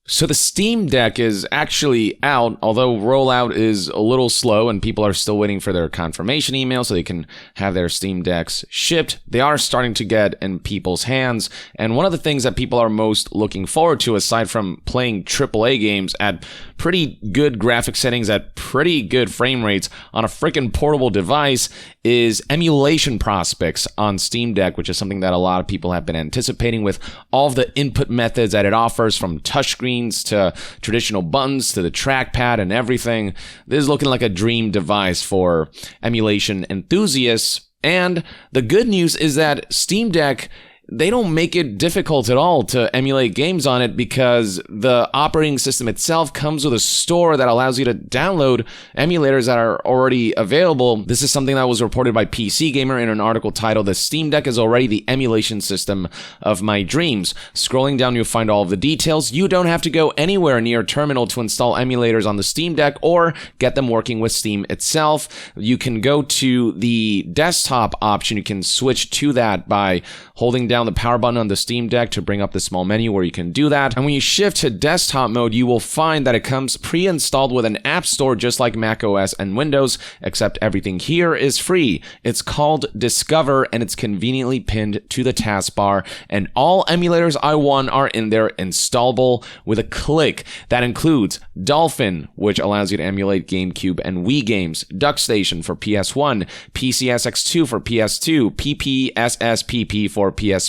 So the Steam Deck is actually out, although rollout is a little slow and people are still waiting for their confirmation email so they can have their Steam Decks shipped. They are starting to get in people's hands, and one of the things that people are most looking forward to, aside from playing AAA games at pretty good graphic settings at pretty good frame rates on a freaking portable device, is emulation prospects on Steam Deck, which is something that a lot of people have been anticipating with all of the input methods that it offers, from touchscreens to traditional buttons to the trackpad and everything. This is looking like a dream device for emulation enthusiasts. And the good news is that Steam Deck, they don't make it difficult at all to emulate games on it, because the operating system itself comes with a store that allows you to download emulators that are already available. This is something that was reported by PC Gamer in an article titled "The Steam Deck is already the emulation system of my dreams." Scrolling down, you'll find all of the details. You don't have to go anywhere near a terminal to install emulators on the Steam Deck or get them working with Steam itself. You can go to the desktop option. You can switch to that by holding down the power button on the Steam Deck to bring up the small menu where you can do that. And when you shift to desktop mode, you will find that it comes pre-installed with an app store just like macOS and Windows, except everything here is free. It's called Discover, and it's conveniently pinned to the taskbar, and all emulators I want are in there, installable with a click. That includes Dolphin, which allows you to emulate GameCube and Wii games, DuckStation for PS1, PCSX2 for PS2, PPSSPP for PSP.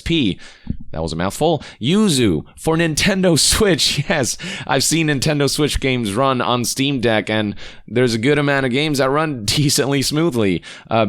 That was a mouthful. Yuzu for Nintendo Switch. Yes, I've seen Nintendo Switch games run on Steam Deck, and there's a good amount of games that run decently smoothly.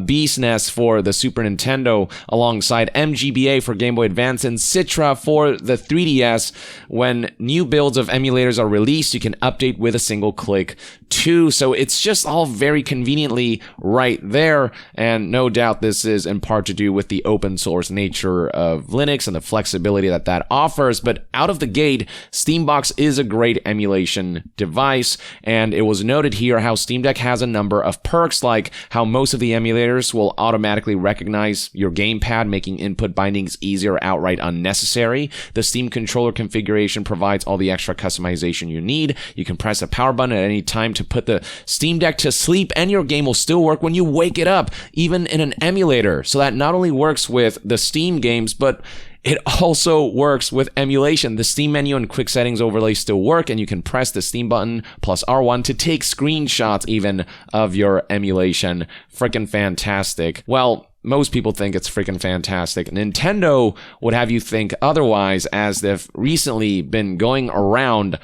Beast Nest for the Super Nintendo, alongside MGBA for Game Boy Advance, and Citra for the 3DS. When new builds of emulators are released, you can update with a single click too. So it's just all very conveniently right there, and no doubt this is in part to do with the open source nature of Linux and the flexibility that offers. But out of the gate, Steambox is a great emulation device, and it was noted here how Steam Deck has a number of perks, like how most of the emulators will automatically recognize your gamepad, making input bindings easier or outright unnecessary. The Steam controller configuration provides all the extra customization you need. You can press a power button at any time to put the Steam Deck to sleep, and your game will still work when you wake it up, even in an emulator. So that not only works with the Steam games, but it also works with emulation. The Steam menu and quick settings overlay still work, and you can press the Steam button plus R1 to take screenshots even of your emulation. Freaking fantastic. Well, most people think it's freaking fantastic. Nintendo would have you think otherwise, as they've recently been going around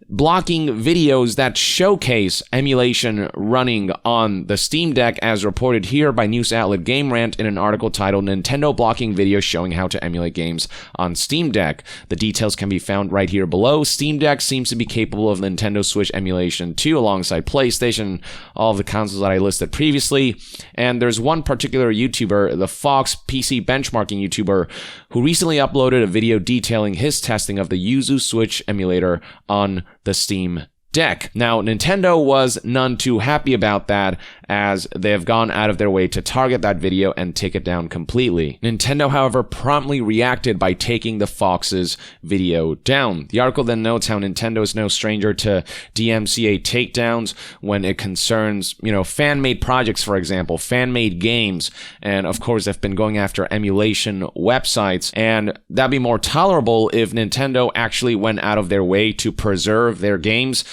blocking videos that showcase emulation running on the Steam Deck, as reported here by news outlet Game Rant in an article titled "Nintendo Blocking Videos Showing How to Emulate Games on Steam Deck." The details can be found right here below. Steam Deck seems to be capable of Nintendo Switch emulation too, alongside PlayStation, all of the consoles that I listed previously. And there's one particular YouTuber, the Fox PC benchmarking YouTuber, who recently uploaded a video detailing his testing of the Yuzu Switch emulator on the Steam Deck. Now, Nintendo was none too happy about that, as they have gone out of their way to target that video and take it down completely. Nintendo, however, promptly reacted by taking the Fox's video down. The article then notes how Nintendo is no stranger to DMCA takedowns when it concerns, fan-made projects, for example, fan-made games, and of course they've been going after emulation websites, and that'd be more tolerable if Nintendo actually went out of their way to preserve their games.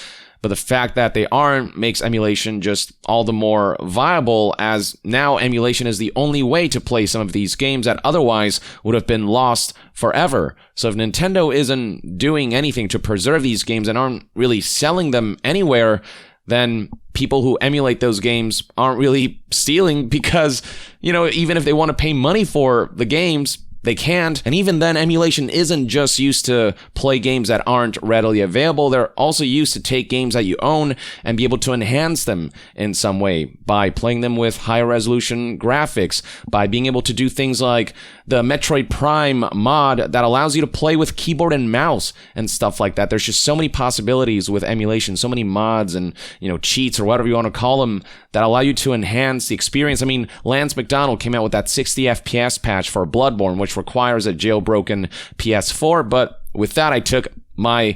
But the fact that they aren't makes emulation just all the more viable, as now emulation is the only way to play some of these games that otherwise would have been lost forever. So if Nintendo isn't doing anything to preserve these games and aren't really selling them anywhere, then people who emulate those games aren't really stealing, because, even if they want to pay money for the games, they can't. And even then, emulation isn't just used to play games that aren't readily available. They're also used to take games that you own and be able to enhance them in some way by playing them with higher resolution graphics, by being able to do things like the Metroid Prime mod that allows you to play with keyboard and mouse and stuff like that. There's just so many possibilities with emulation, so many mods and, cheats or whatever you want to call them that allow you to enhance the experience. I mean, Lance McDonald came out with that 60 FPS patch for Bloodborne, which requires a jailbroken PS4, but with that I took my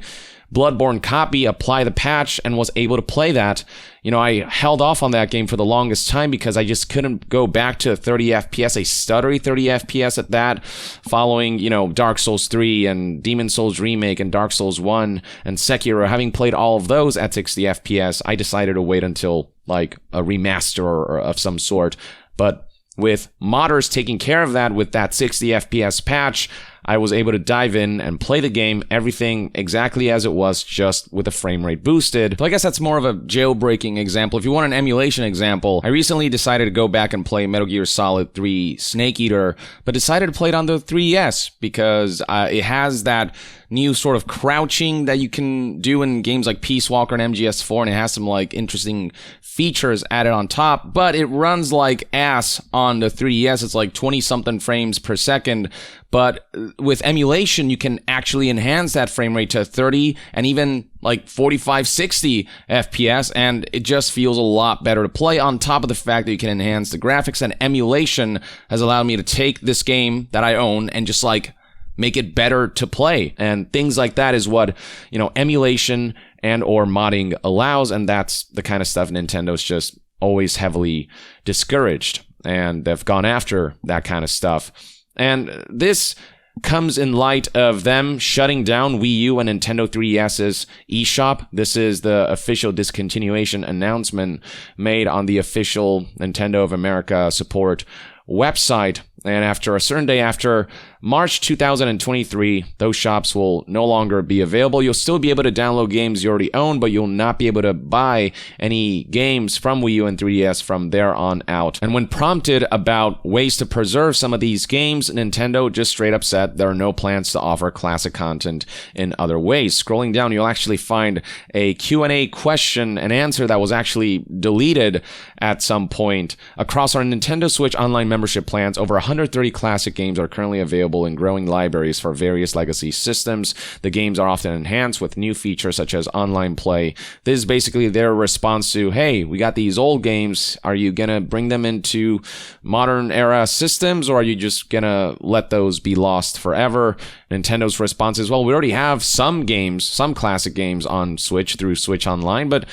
Bloodborne copy, apply the patch, and was able to play that. You know, I held off on that game for the longest time because I just couldn't go back to 30 FPS, a stuttery 30 FPS at that, following, you know, Dark Souls 3 and Demon Souls Remake and Dark Souls 1 and Sekiro. Having played all of those at 60 FPS, I decided to wait until, like, a remaster or of some sort. But with modders taking care of that with that 60 FPS patch, I was able to dive in and play the game, everything exactly as it was, just with the frame rate boosted. So I guess that's more of a jailbreaking example. If you want an emulation example, I recently decided to go back and play Metal Gear Solid 3 Snake Eater, but decided to play it on the 3DS because it has that new sort of crouching that you can do in games like Peace Walker and MGS4, and it has some like interesting features added on top, but it runs like ass on the 3DS. It's like 20 something frames per second, but with emulation you can actually enhance that frame rate to 30 and even like 45, 60 FPS, and it just feels a lot better to play, on top of the fact that you can enhance the graphics. And emulation has allowed me to take this game that I own and just like make it better to play, and things like that is what, you know, emulation and or modding allows, and that's the kind of stuff Nintendo's just always heavily discouraged, and they've gone after that kind of stuff. And this comes in light of them shutting down Wii U and Nintendo 3DS's eShop. This is the official discontinuation announcement made on the official Nintendo of America support website. And after a certain day, after March 2023, those shops will no longer be available. You'll still be able to download games you already own, but you'll not be able to buy any games from Wii U and 3DS from there on out. And when prompted about ways to preserve some of these games, Nintendo just straight up said there are no plans to offer classic content in other ways. Scrolling down, you'll actually find a Q&A question and answer that was actually deleted at some point. Across our Nintendo Switch Online membership plans, over 130 classic games are currently available in growing libraries for various legacy systems. The games are often enhanced with new features such as online play. This is basically their response to, hey, we got these old games. Are you going to bring them into modern era systems, or are you just going to let those be lost forever? Nintendo's response is, well, we already have some games, some classic games on Switch through Switch Online, but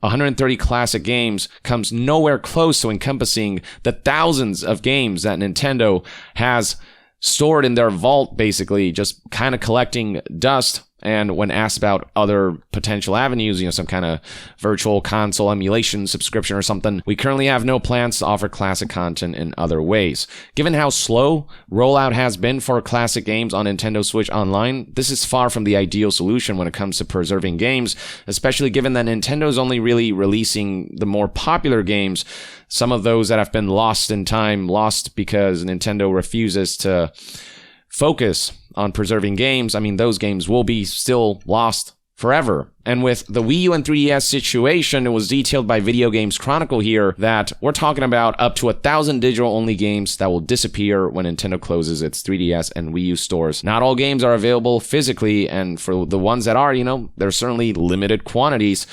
130 classic games comes nowhere close to encompassing the thousands of games that Nintendo has stored in their vault, basically just kind of collecting dust. And when asked about other potential avenues, you know, some kind of virtual console emulation subscription or something, we currently have no plans to offer classic content in other ways. Given how slow rollout has been for classic games on Nintendo Switch Online, this is far from the ideal solution when it comes to preserving games, especially given that Nintendo is only really releasing the more popular games. Some of those that have been lost in time, lost because Nintendo refuses to focus on preserving games. I mean, those games will be still lost forever. And with the Wii U and 3DS situation, it was detailed by Video Games Chronicle here that we're talking about up to 1,000 digital-only games that will disappear when Nintendo closes its 3DS and Wii U stores. Not all games are available physically, and for the ones that are, you know, there's certainly limited quantities.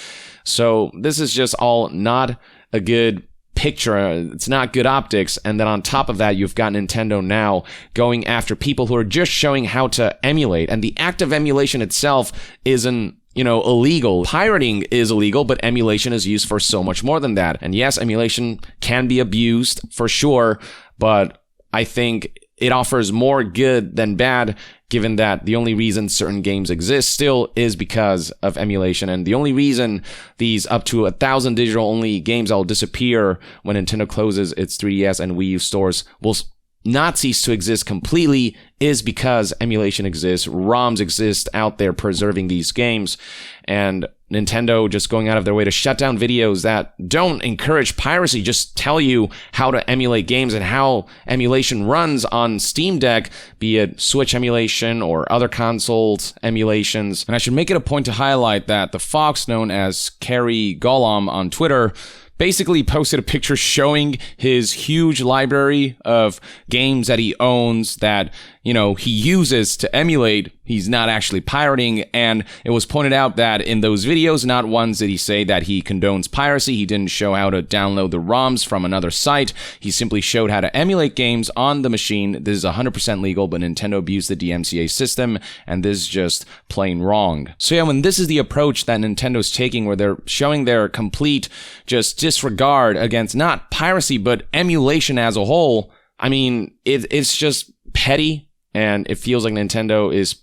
So this is just all not a good picture. It's not good optics. And then on top of that, you've got Nintendo now going after people who are just showing how to emulate. And the act of emulation itself isn't, you know, illegal. Pirating is illegal, but emulation is used for so much more than that. And yes, emulation can be abused for sure, but I think it offers more good than bad, given that the only reason certain games exist still is because of emulation. And the only reason these up to 1,000 digital-only games that will disappear when Nintendo closes its 3DS and Wii U stores will not cease to exist completely is because emulation exists, ROMs exist out there preserving these games, and Nintendo just going out of their way to shut down videos that don't encourage piracy, just tell you how to emulate games and how emulation runs on Steam Deck, be it Switch emulation or other consoles emulations. And I should make it a point to highlight that the fox known as Kerry Gollum on Twitter basically posted a picture showing his huge library of games that he owns that he uses to emulate, he's not actually pirating. And it was pointed out that in those videos, not once did he say that he condones piracy. He didn't show how to download the ROMs from another site. He simply showed how to emulate games on the machine. This is 100% legal, but Nintendo abused the DMCA system, and this is just plain wrong. So yeah, when this is the approach that Nintendo's taking, where they're showing their complete just disregard against not piracy, but emulation as a whole, I mean, it's just petty. And it feels like Nintendo is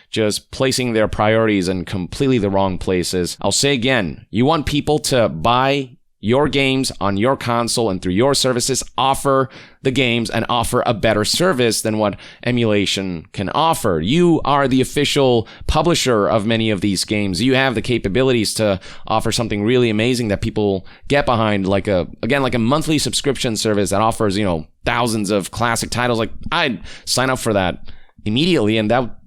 just placing their priorities in completely the wrong places. I'll say again, you want people to buy your games on your console and through your services, offer the games and offer a better service than what emulation can offer. You are the official publisher of many of these games. You have the capabilities to offer something really amazing that people get behind, like a monthly subscription service that offers, thousands of classic titles. Like, I'd sign up for that immediately, and that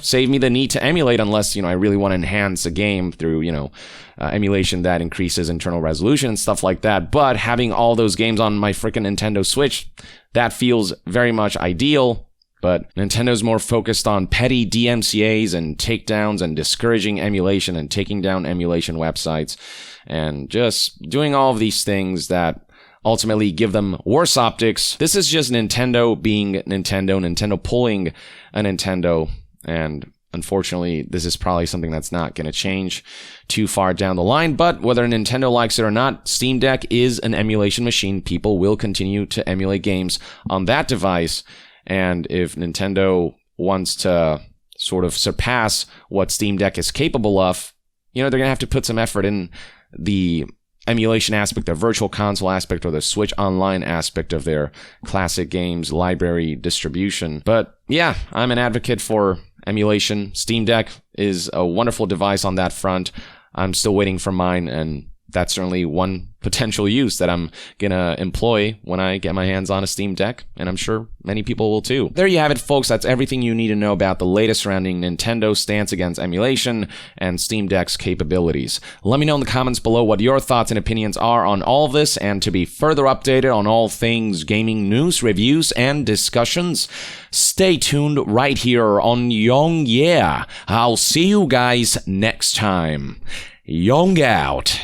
save me the need to emulate, unless, I really want to enhance a game through, emulation that increases internal resolution and stuff like that. But having all those games on my freaking Nintendo Switch, that feels very much ideal. But Nintendo's more focused on petty DMCAs and takedowns and discouraging emulation and taking down emulation websites and just doing all of these things that ultimately give them worse optics. This is just Nintendo being Nintendo pulling a Nintendo, and unfortunately, this is probably something that's not going to change too far down the line. But whether Nintendo likes it or not, Steam Deck is an emulation machine. People will continue to emulate games on that device, and if Nintendo wants to sort of surpass what Steam Deck is capable of, they're going to have to put some effort in the emulation aspect, the virtual console aspect, or the Switch Online aspect of their classic games library distribution. But yeah, I'm an advocate for emulation. Steam Deck is a wonderful device on that front. I'm still waiting for mine, and that's certainly one potential use that I'm gonna employ when I get my hands on a Steam Deck, and I'm sure many people will too. There you have it, folks. That's everything you need to know about the latest surrounding Nintendo's stance against emulation and Steam Deck's capabilities. Let me know in the comments below what your thoughts and opinions are on all of this, and to be further updated on all things gaming news, reviews, and discussions, stay tuned right here on Young Yeah. I'll see you guys next time. Young out.